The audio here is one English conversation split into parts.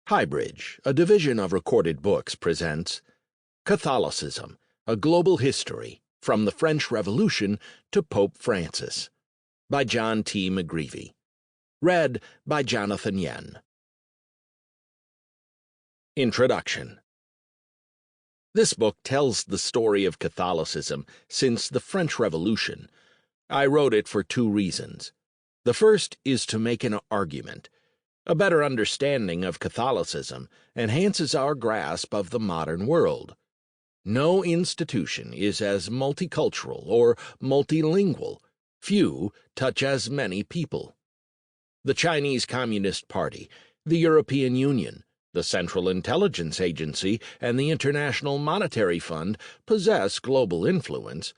HighBridge, a division of Recorded Books, presents Catholicism, A Global History, From the French Revolution to Pope Francis, by John T. Mcgreevy. Read by Jonathan Yen. Introduction. This book tells the story of Catholicism since the French Revolution. I wrote it for two reasons. The first is to make an argument. A better understanding of Catholicism enhances our grasp of the modern world. No institution is as multicultural or multilingual. Few touch as many people. The Chinese Communist Party, the European Union, the Central Intelligence Agency, and the International Monetary Fund possess global influence.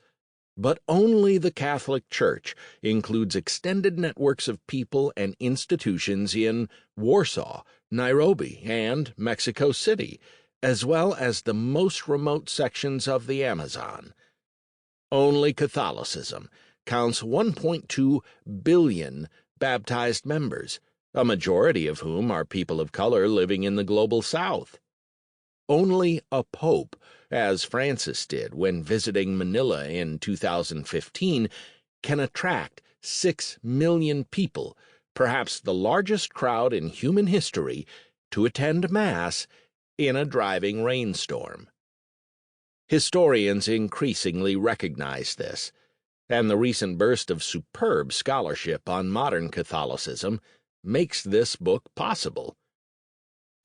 But only the Catholic Church includes extended networks of people and institutions in Warsaw, Nairobi, and Mexico City, as well as the most remote sections of the Amazon. Only Catholicism counts 1.2 billion baptized members, a majority of whom are people of color living in the global South. Only a pope, as Francis did when visiting Manila in 2015, can attract 6 million people, perhaps the largest crowd in human history, to attend Mass in a driving rainstorm. Historians increasingly recognize this, and the recent burst of superb scholarship on modern Catholicism makes this book possible.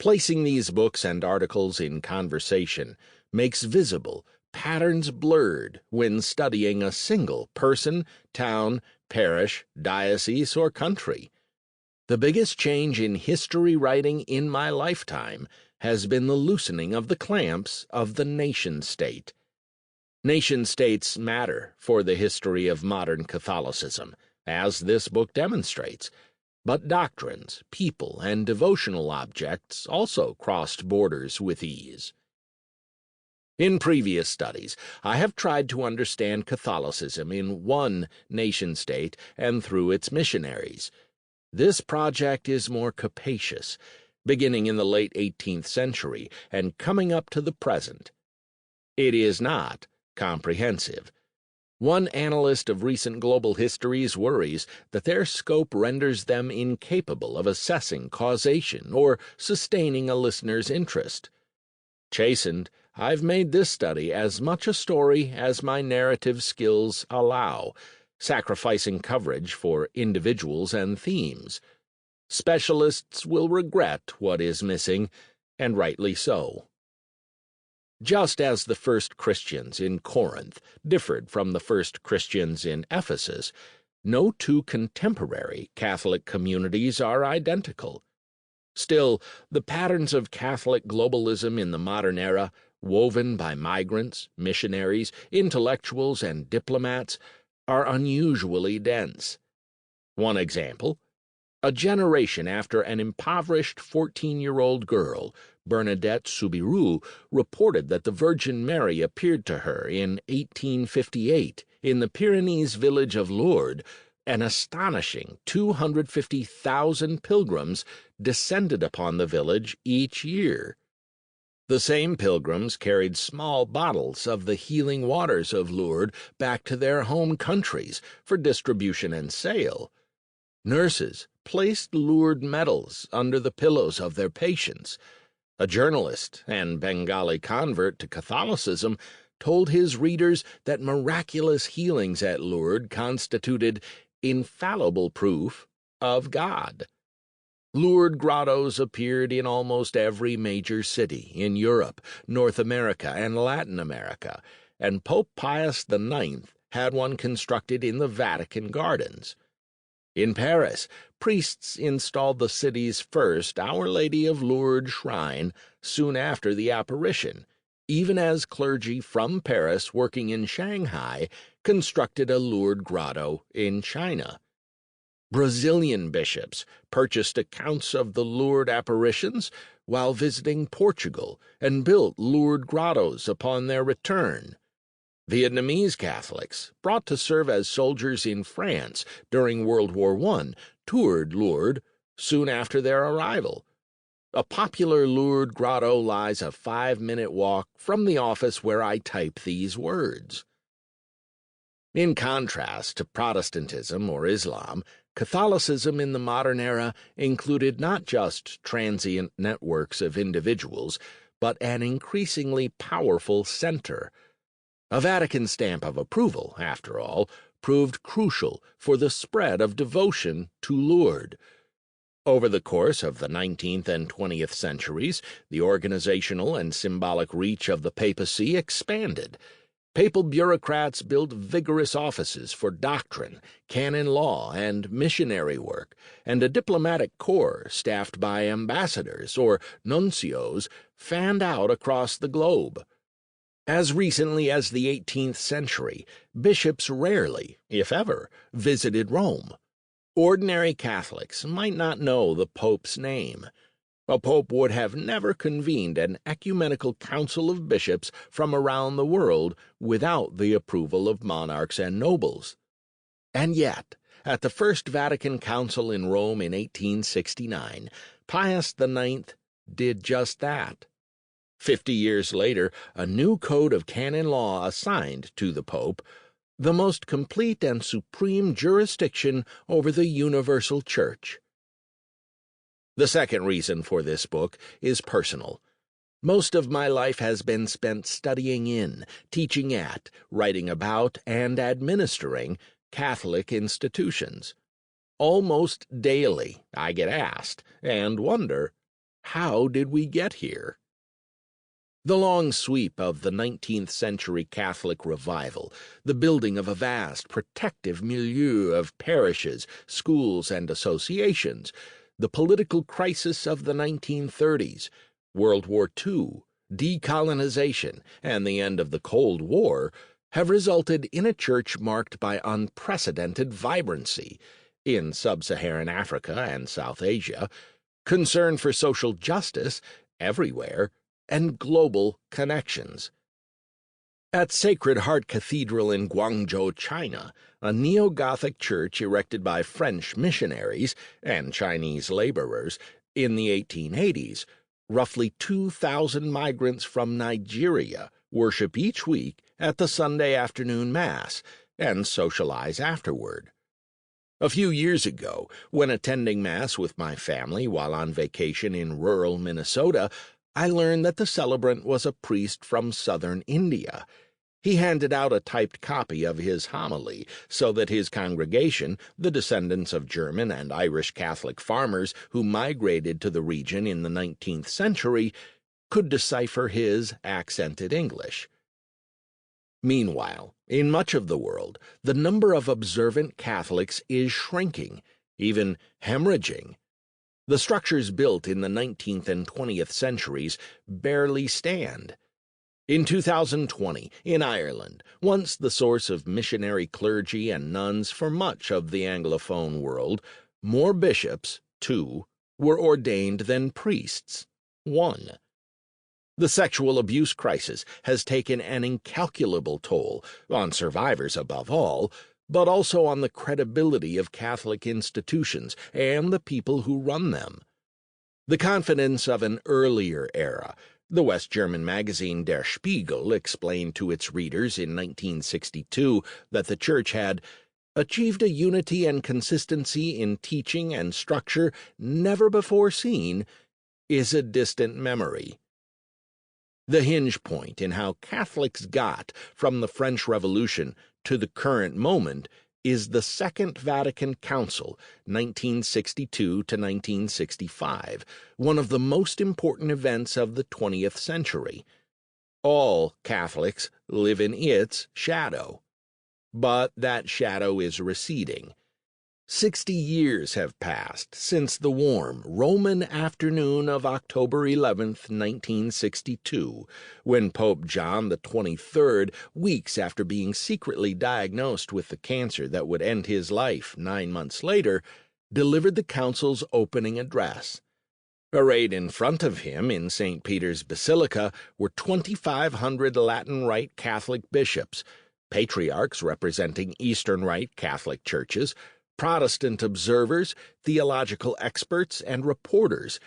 Placing these books and articles in conversation makes visible patterns blurred when studying a single person, town, parish, diocese, or country. The biggest change in history writing in my lifetime has been the loosening of the clamps of the nation-state. Nation-states matter for the history of modern Catholicism, as this book demonstrates. But doctrines, people, and devotional objects also crossed borders with ease. In previous studies, I have tried to understand Catholicism in one nation-state and through its missionaries. This project is more capacious, beginning in the late 18th century and coming up to the present. It is not comprehensive. One analyst of recent global histories worries that their scope renders them incapable of assessing causation or sustaining a listener's interest. Chastened, I've made this study as much a story as my narrative skills allow, sacrificing coverage for individuals and themes. Specialists will regret what is missing, and rightly so. Just as the first Christians in Corinth differed from the first Christians in Ephesus, no two contemporary Catholic communities are identical. Still, the patterns of Catholic globalism in the modern era, woven by migrants, missionaries, intellectuals, and diplomats, are unusually dense. One example: a generation after an impoverished 14-year-old girl, Bernadette Soubirous, reported that the Virgin Mary appeared to her in 1858 in the Pyrenees village of Lourdes, an astonishing 250,000 pilgrims descended upon the village each year. The same pilgrims carried small bottles of the healing waters of Lourdes back to their home countries for distribution and sale. Nurses placed Lourdes medals under the pillows of their patients. A journalist and Bengali convert to Catholicism told his readers that miraculous healings at Lourdes constituted infallible proof of God. Lourdes grottos appeared in almost every major city in Europe, North America, and Latin America, and Pope Pius IX had one constructed in the Vatican Gardens. In Paris, priests installed the city's first Our Lady of Lourdes shrine soon after the apparition, even as clergy from Paris working in Shanghai constructed a Lourdes grotto in China. Brazilian bishops purchased accounts of the Lourdes apparitions while visiting Portugal and built Lourdes grottos upon their return. Vietnamese Catholics, brought to serve as soldiers in France during World War I, toured Lourdes soon after their arrival. A popular Lourdes grotto lies a 5-minute walk from the office where I type these words. In contrast to Protestantism or Islam, Catholicism in the modern era included not just transient networks of individuals, but an increasingly powerful center. A Vatican stamp of approval, after all, proved crucial for the spread of devotion to Lourdes. Over the course of the 19th and 20th centuries, the organizational and symbolic reach of the papacy expanded. Papal bureaucrats built vigorous offices for doctrine, canon law, and missionary work, and a diplomatic corps staffed by ambassadors or nuncios fanned out across the globe. As recently as the 18th century, bishops rarely, if ever, visited Rome. Ordinary Catholics might not know the Pope's name. A pope would have never convened an ecumenical council of bishops from around the world without the approval of monarchs and nobles. And yet, at the First Vatican Council in Rome in 1869, Pius IX did just that. 50 years later, a new code of canon law assigned to the Pope the most complete and supreme jurisdiction over the universal Church. The second reason for this book is personal. Most of my life has been spent studying in, teaching at, writing about, and administering Catholic institutions. Almost daily I get asked, and wonder, how did we get here? The long sweep of the 19th century Catholic revival, the building of a vast protective milieu of parishes, schools, and associations, the political crisis of the 1930s, World War II, decolonization, and the end of the Cold War have resulted in a church marked by unprecedented vibrancy in sub-Saharan Africa and South Asia, concern for social justice everywhere, and global connections. At Sacred Heart Cathedral in Guangzhou, China, a neo-Gothic church erected by French missionaries and Chinese laborers in the 1880s, roughly 2,000 migrants from Nigeria worship each week at the Sunday afternoon Mass and socialize afterward. A few years ago, when attending Mass with my family while on vacation in rural Minnesota, I learned that the celebrant was a priest from southern India. He handed out a typed copy of his homily so that his congregation, the descendants of German and Irish Catholic farmers who migrated to the region in the 19th century, could decipher his accented English. Meanwhile, in much of the world, the number of observant Catholics is shrinking, even hemorrhaging. The structures built in the 19th and 20th centuries barely stand. In 2020, in Ireland, once the source of missionary clergy and nuns for much of the Anglophone world, more bishops, 2, were ordained than priests, 1. The sexual abuse crisis has taken an incalculable toll, on survivors above all, but also on the credibility of Catholic institutions and the people who run them. The confidence of an earlier era, the West German magazine Der Spiegel explained to its readers in 1962 that the Church had achieved a unity and consistency in teaching and structure never before seen, is a distant memory. The hinge point in how Catholics got from the French Revolution to the current moment is the Second Vatican Council, 1962 to 1965, one of the most important events of the 20th century. All Catholics live in its shadow. But that shadow is receding. 60 years have passed since the warm Roman afternoon of October 11th, 1962, when Pope John XXIII, weeks after being secretly diagnosed with the cancer that would end his life 9 months later, delivered the Council's opening address. Arrayed in front of him in St. Peter's Basilica were 2,500 Latin Rite Catholic bishops, patriarchs representing Eastern Rite Catholic churches, Protestant observers, theological experts, and reporters,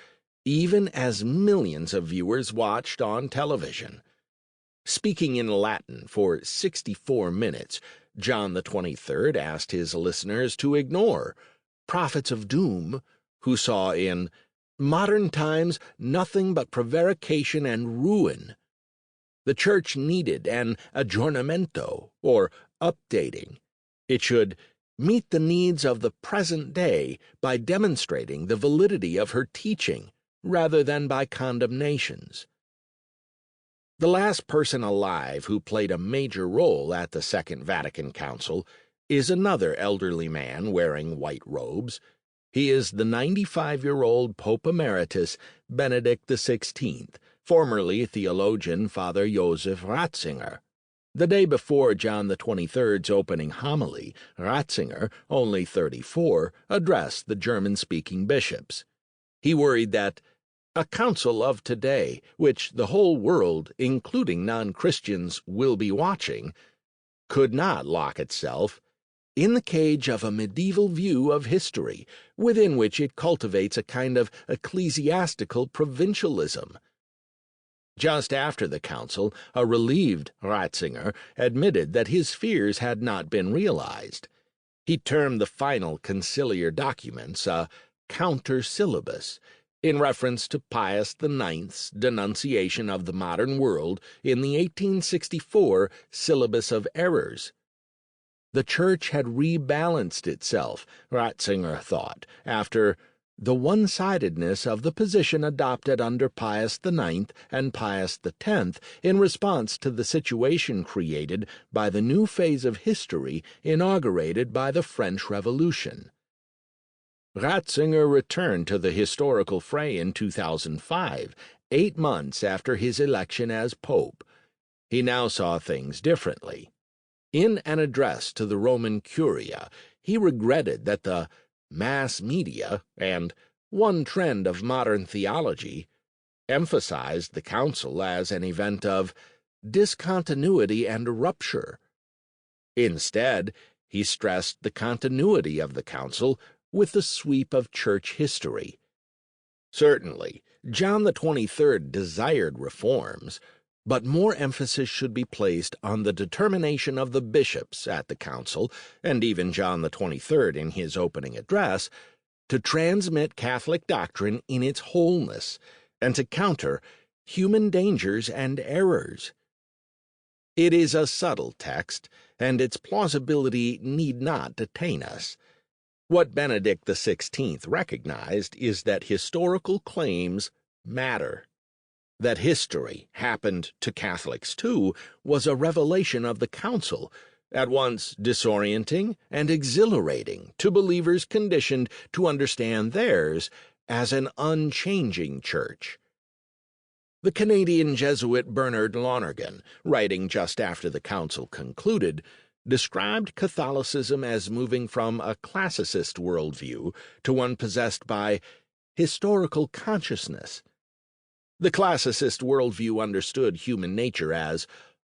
even as millions of viewers watched on television. Speaking in Latin for 64 minutes, John the 23rd asked his listeners to ignore prophets of doom who saw in modern times nothing but prevarication and ruin. The Church needed an aggiornamento, or updating. It should meet the needs of the present day by demonstrating the validity of her teaching rather than by condemnations. The last person alive who played a major role at the Second Vatican Council is another elderly man wearing white robes. He is the 95-year-old Pope Emeritus Benedict XVI, formerly theologian Father Joseph Ratzinger. The day before John the 23rd's opening homily, Ratzinger, only 34, addressed the German-speaking bishops. He worried that a council of today, which the whole world, including non-Christians, will be watching, could not lock itself in the cage of a medieval view of history, within which it cultivates a kind of ecclesiastical provincialism. Just after the council, a relieved Ratzinger admitted that his fears had not been realized. He termed the final conciliar documents a counter-syllabus, in reference to Pius IX's denunciation of the modern world in the 1864 Syllabus of Errors. The Church had rebalanced itself, Ratzinger thought, after the one-sidedness of the position adopted under Pius IX and Pius X in response to the situation created by the new phase of history inaugurated by the French Revolution. Ratzinger returned to the historical fray in 2005, 8 months after his election as Pope. He now saw things differently. In an address to the Roman Curia, he regretted that the mass media and one trend of modern theology emphasized the council as an event of discontinuity and rupture. Instead, he stressed the continuity of the council with the sweep of church history. Certainly, John the 23rd desired reforms, but more emphasis should be placed on the determination of the bishops at the council, and even John the 23rd in his opening address, to transmit Catholic doctrine in its wholeness, and to counter human dangers and errors. It is a subtle text, and its plausibility need not detain us. What Benedict XVI recognized is that historical claims matter. That history happened to Catholics too was a revelation of the Council, at once disorienting and exhilarating to believers conditioned to understand theirs as an unchanging church. The Canadian Jesuit Bernard Lonergan, writing just after the Council concluded, described Catholicism as moving from a classicist worldview to one possessed by historical consciousness. The classicist worldview understood human nature as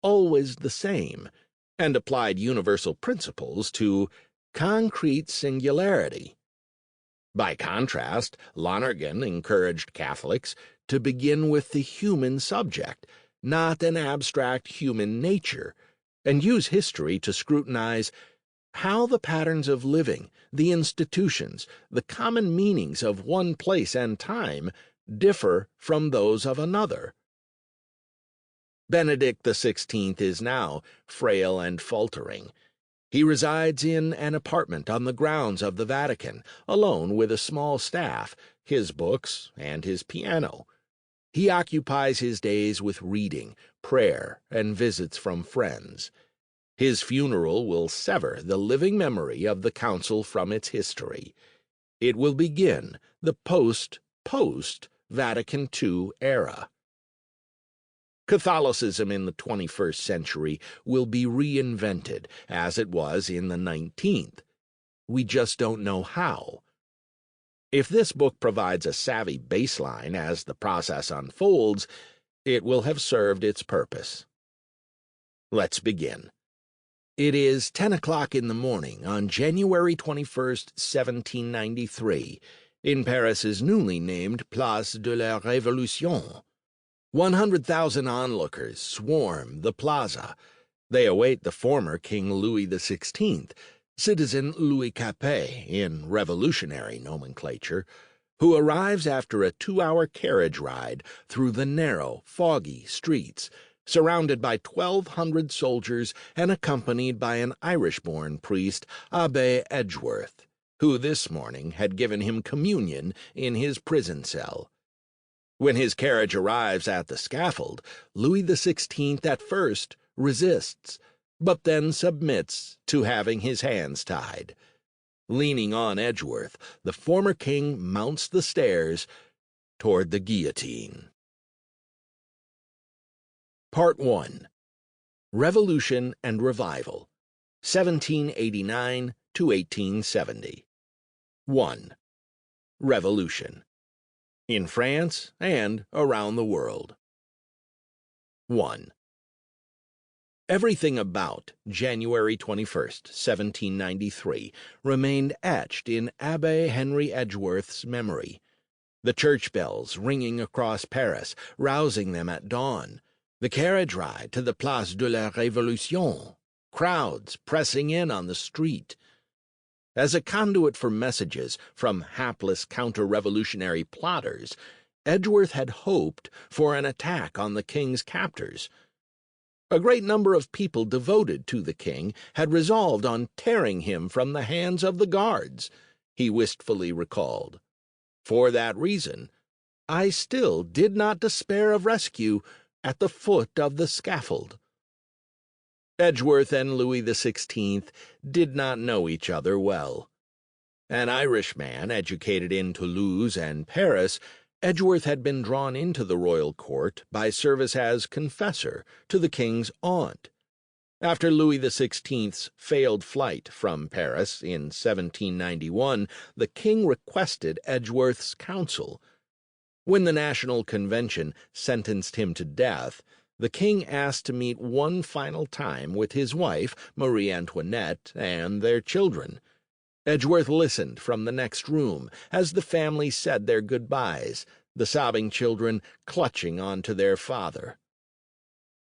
always the same, and applied universal principles to concrete singularity. By contrast, Lonergan encouraged Catholics to begin with the human subject, not an abstract human nature, and use history to scrutinize how the patterns of living, the institutions, the common meanings of one place and time differ from those of another. Benedict XVI is now frail and faltering. He resides in an apartment on the grounds of the Vatican, alone with a small staff, his books, and his piano. He occupies his days with reading, prayer, and visits from friends. His funeral will sever the living memory of the Council from its history. It will begin the post-Vatican II era. Catholicism in the 21st century will be reinvented as it was in the 19th. We just don't know how. If this book provides a savvy baseline as the process unfolds, it will have served its purpose. Let's begin. It is 10 o'clock in the morning on January 21st, 1793, in Paris's newly named Place de la Révolution. 100,000 onlookers swarm the plaza. They await the former King Louis XVI, citizen Louis Capet in revolutionary nomenclature, who arrives after a 2-hour carriage ride through the narrow, foggy streets, surrounded by 1,200 soldiers and accompanied by an Irish-born priest, Abbé Edgeworth, who this morning had given him communion in his prison cell. When his carriage arrives at the scaffold, Louis XVI at first resists, but then submits to having his hands tied. Leaning on Edgeworth, the former king mounts the stairs toward the guillotine. Part 1. Revolution and Revival, 1789 to 1870. 1. Revolution. In France and around the world. 1. Everything about January 21st, 1793, remained etched in Abbé Henry Edgeworth's memory. The church bells ringing across Paris, rousing them at dawn, the carriage ride to the Place de la Révolution, crowds pressing in on the street. As a conduit for messages from hapless counter-revolutionary plotters, Edgeworth had hoped for an attack on the king's captors. A great number of people devoted to the king had resolved on tearing him from the hands of the guards, he wistfully recalled. For that reason, I still did not despair of rescue at the foot of the scaffold. Edgeworth and Louis XVI did not know each other well. An Irishman educated in Toulouse and Paris, Edgeworth had been drawn into the royal court by service as confessor to the king's aunt. After Louis XVI's failed flight from Paris in 1791, the king requested Edgeworth's counsel. When the National Convention sentenced him to death, the king asked to meet one final time with his wife, Marie Antoinette, and their children. Edgeworth listened from the next room as the family said their goodbyes, the sobbing children clutching onto their father.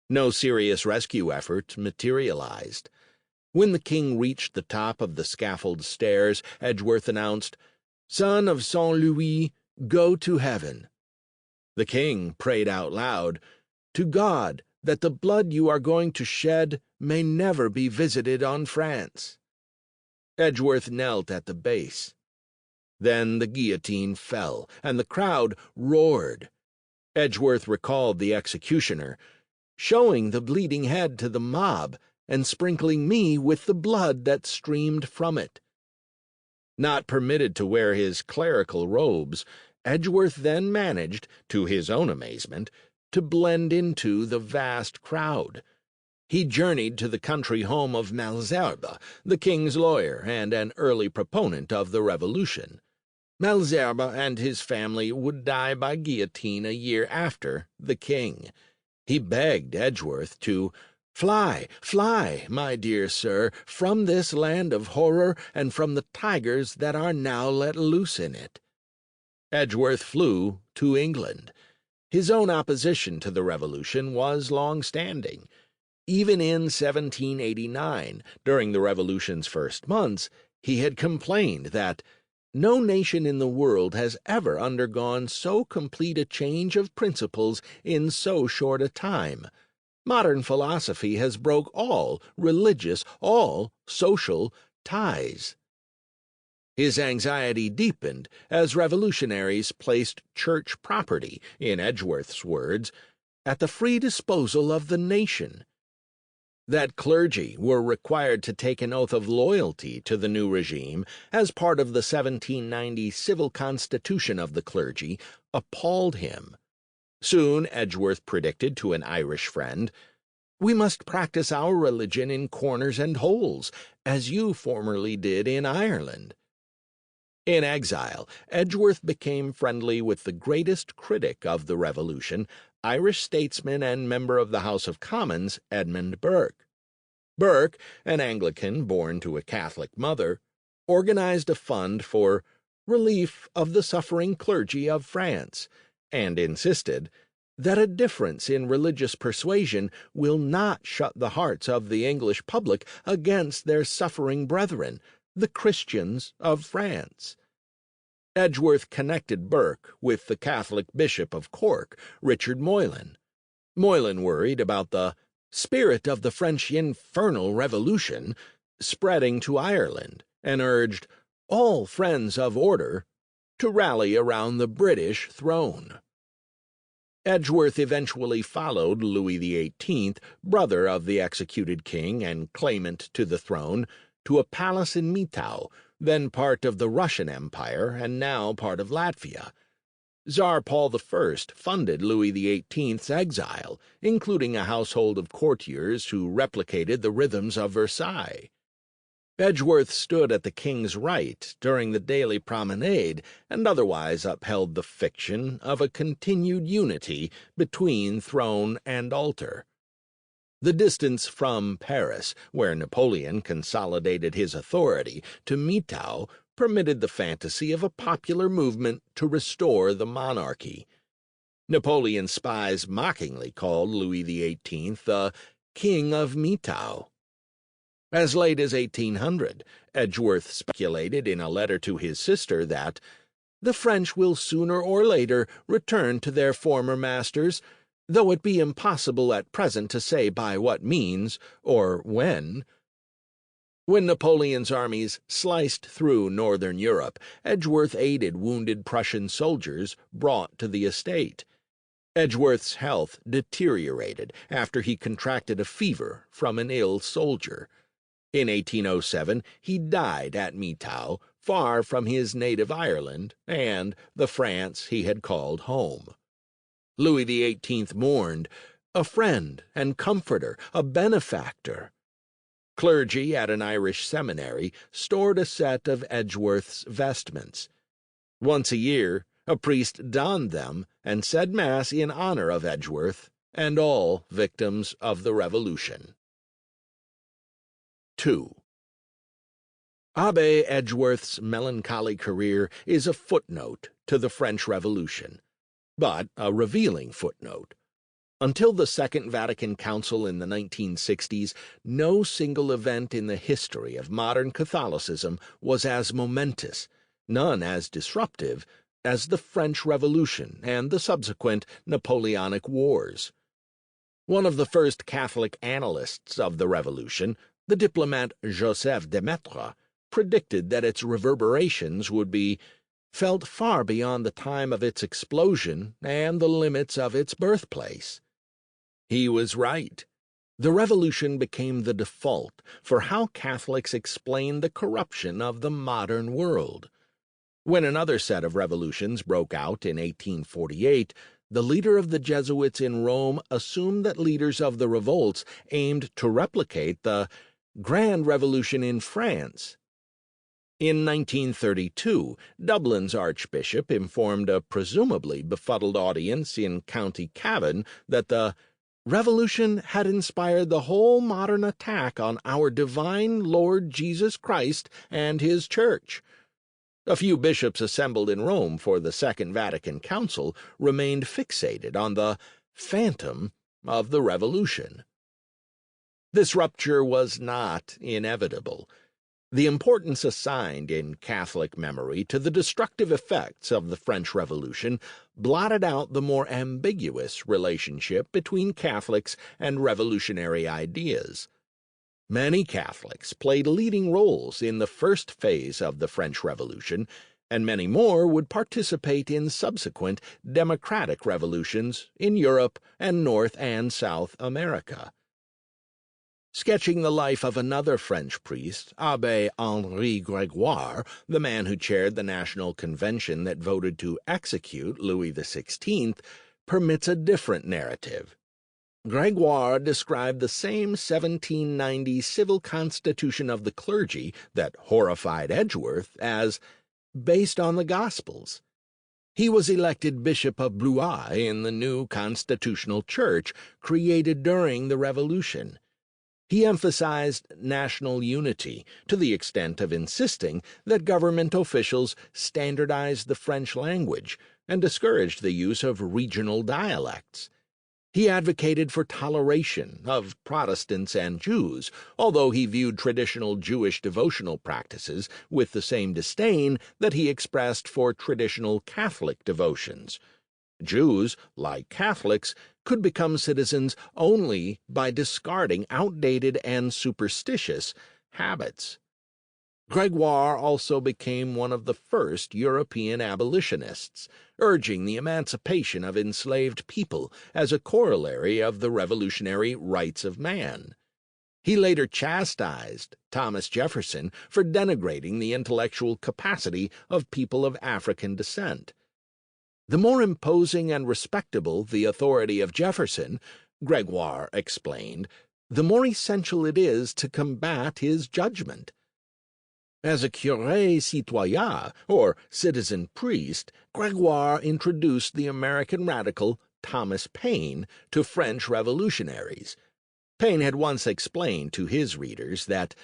No serious rescue effort materialized. When the king reached the top of the scaffold stairs, Edgeworth announced, "Son of Saint Louis, go to heaven." The king prayed out loud, "To God, that the blood you are going to shed may never be visited on France." Edgeworth knelt at the base. Then the guillotine fell, and the crowd roared. Edgeworth recalled the executioner, showing the bleeding head to the mob and sprinkling me with the blood that streamed from it. Not permitted to wear his clerical robes, Edgeworth then managed, to his own amazement, to blend into the vast crowd. He journeyed to the country home of Malesherbes, the king's lawyer and an early proponent of the Revolution. Malesherbes and his family would die by guillotine a year after the king. He begged Edgeworth to "Fly, fly, my dear sir, from this land of horror and from the tigers that are now let loose in it." Edgeworth flew to England. His own opposition to the Revolution was long-standing. Even in 1789, during the Revolution's first months, he had complained that no nation in the world has ever undergone so complete a change of principles in so short a time. Modern philosophy has broke all religious, all social ties. His anxiety deepened as revolutionaries placed church property, in Edgeworth's words, at the free disposal of the nation. That clergy were required to take an oath of loyalty to the new regime as part of the 1790 civil constitution of the clergy appalled him. Soon Edgeworth predicted to an Irish friend, "We must practice our religion in corners and holes, as you formerly did in Ireland." In exile, Edgeworth became friendly with the greatest critic of the Revolution, Irish statesman and member of the House of Commons, Edmund Burke. Burke, an Anglican born to a Catholic mother, organized a fund for relief of the suffering clergy of France, and insisted that a difference in religious persuasion will not shut the hearts of the English public against their suffering brethren, the Christians of France. Edgeworth connected Burke with the Catholic Bishop of Cork, Richard Moylan. Moylan worried about the spirit of the French infernal revolution spreading to Ireland, and urged all friends of order to rally around the British throne. Edgeworth eventually followed Louis XVIII, brother of the executed king and claimant to the throne, to a palace in Mitau, then part of the Russian Empire and now part of Latvia. Tsar Paul I funded Louis XVIII's exile, including a household of courtiers who replicated the rhythms of Versailles. Edgeworth stood at the king's right during the daily promenade and otherwise upheld the fiction of a continued unity between throne and altar. The distance from Paris, where Napoleon consolidated his authority, to Mitau permitted the fantasy of a popular movement to restore the monarchy. Napoleon's spies mockingly called Louis XVIII the King of Mitau. As late as 1800, Edgeworth speculated in a letter to his sister that the French will sooner or later return to their former masters, though it be impossible at present to say by what means or when. When Napoleon's armies sliced through northern Europe, Edgeworth aided wounded Prussian soldiers brought to the estate. Edgeworth's health deteriorated after he contracted a fever from an ill soldier. In 1807, he died at Mitau, far from his native Ireland and the France he had called home. Louis XVIII mourned, a friend and comforter, a benefactor. Clergy at an Irish seminary stored a set of Edgeworth's vestments. Once a year, a priest donned them and said Mass in honor of Edgeworth and all victims of the Revolution. 2. Abbe Edgeworth's melancholy career is a footnote to the French Revolution, but a revealing footnote. Until the Second Vatican Council in the 1960s, no single event in the history of modern Catholicism was as momentous, none as disruptive, as the French Revolution and the subsequent Napoleonic Wars. One of the first Catholic analysts of the Revolution, the diplomat Joseph de Maistre, predicted that its reverberations would be felt far beyond the time of its explosion and the limits of its birthplace. He was right. The Revolution became the default for how Catholics explain the corruption of the modern world. When another set of revolutions broke out in 1848, the leader of the Jesuits in Rome assumed that leaders of the revolts aimed to replicate the Grand Revolution in France. In 1932, Dublin's Archbishop informed a presumably befuddled audience in County Cavan that the Revolution had inspired the whole modern attack on our divine Lord Jesus Christ and his Church. A few bishops assembled in Rome for the Second Vatican Council remained fixated on the phantom of the Revolution. This rupture was not inevitable. The importance assigned in Catholic memory to the destructive effects of the French Revolution blotted out the more ambiguous relationship between Catholics and revolutionary ideas. Many Catholics played leading roles in the first phase of the French Revolution, and many more would participate in subsequent democratic revolutions in Europe and North and South America. Sketching the life of another French priest, Abbé Henri Grégoire, the man who chaired the National Convention that voted to execute Louis XVI, permits a different narrative. Grégoire described the same 1790 civil constitution of the clergy that horrified Edgeworth as based on the Gospels. He was elected Bishop of Blois in the new constitutional church created during the Revolution. He emphasized national unity to the extent of insisting that government officials standardize the French language and discouraged the use of regional dialects. He advocated for toleration of Protestants and Jews, although he viewed traditional Jewish devotional practices with the same disdain that he expressed for traditional Catholic devotions. Jews, like Catholics, could become citizens only by discarding outdated and superstitious habits. Gregoire also became one of the first European abolitionists, urging the emancipation of enslaved people as a corollary of the revolutionary rights of man. He later chastised Thomas Jefferson for denigrating the intellectual capacity of people of African descent. The more imposing and respectable the authority of Jefferson, Gregoire explained, the more essential it is to combat his judgment. As a curé citoyen, or citizen priest, Gregoire introduced the American radical Thomas Paine to French revolutionaries. Paine had once explained to his readers that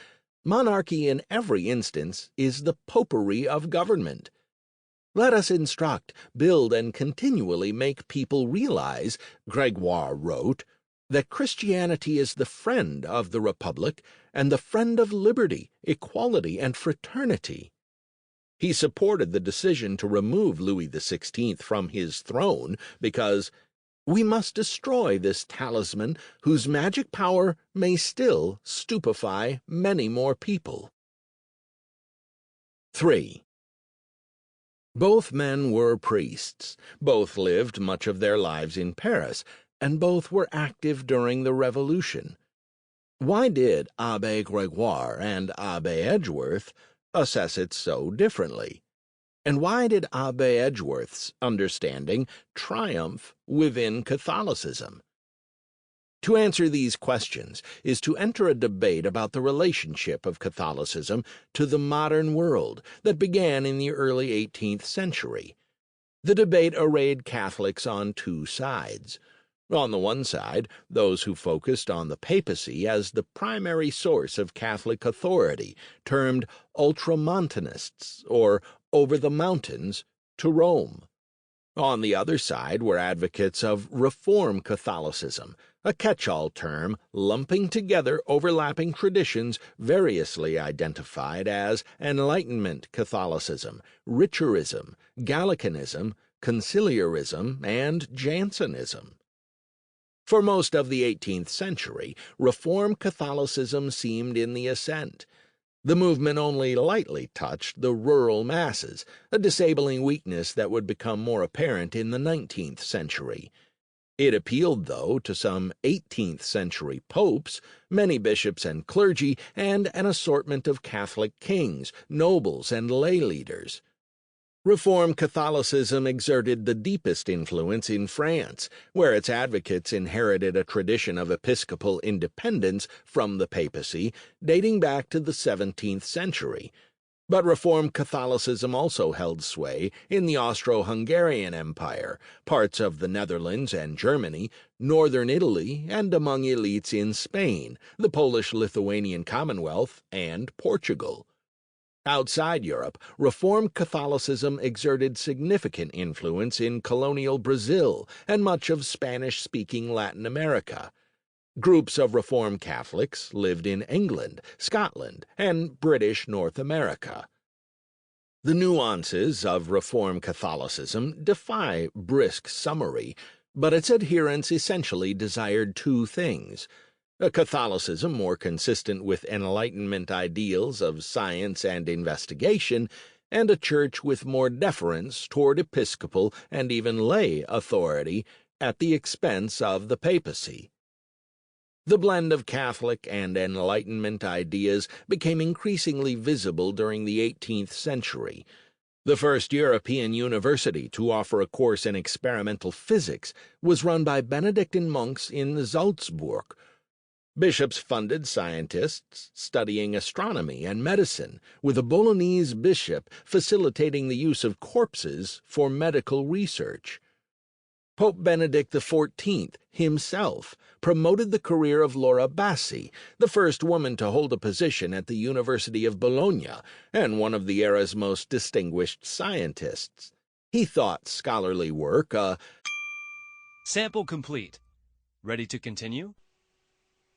monarchy in every instance is the popery of government. Let us instruct, build, and continually make people realize, Gregoire wrote, that Christianity is the friend of the Republic and the friend of liberty, equality, and fraternity. He supported the decision to remove Louis XVI from his throne because we must destroy this talisman whose magic power may still stupefy many more people. 3. Both men were priests, both lived much of their lives in Paris, and both were active during the Revolution. Why did Abbé Gregoire and Abbé Edgeworth assess it so differently? And why did Abbé Edgeworth's understanding triumph within Catholicism? To answer these questions is to enter a debate about the relationship of Catholicism to the modern world that began in the early 18th century. The debate arrayed Catholics on two sides. On the one side, those who focused on the papacy as the primary source of Catholic authority, termed ultramontanists, or over the mountains to Rome. On the other side were advocates of Reform Catholicism, a catch-all term lumping together overlapping traditions variously identified as Enlightenment Catholicism, Richerism, Gallicanism, Conciliarism, and Jansenism. For most of the 18th century, Reform Catholicism seemed in the ascent. The movement only lightly touched the rural masses, a disabling weakness that would become more apparent in the 19th century. It appealed, though, to some 18th century popes, many bishops and clergy, and an assortment of Catholic kings, nobles, and lay leaders. Reform Catholicism exerted the deepest influence in France, where its advocates inherited a tradition of episcopal independence from the papacy dating back to the 17th century. But Reform Catholicism also held sway in the Austro-Hungarian Empire, parts of the Netherlands and Germany, northern Italy, and among elites in Spain, the Polish-Lithuanian Commonwealth, and Portugal. Outside Europe, Reform Catholicism exerted significant influence in colonial Brazil and much of Spanish-speaking Latin America. Groups of Reform Catholics lived in England, Scotland, and British North America. The nuances of Reform Catholicism defy brisk summary, but its adherents essentially desired two things: a Catholicism more consistent with Enlightenment ideals of science and investigation, and a church with more deference toward episcopal and even lay authority at the expense of the papacy. The blend of Catholic and Enlightenment ideas became increasingly visible during the 18th century. The first European university to offer a course in experimental physics was run by Benedictine monks in Salzburg. Bishops funded scientists studying astronomy and medicine, with a Bolognese bishop facilitating the use of corpses for medical research. Pope Benedict XIV himself promoted the career of Laura Bassi, the first woman to hold a position at the University of Bologna and one of the era's most distinguished scientists. He thought scholarly work Sample complete. Ready to continue?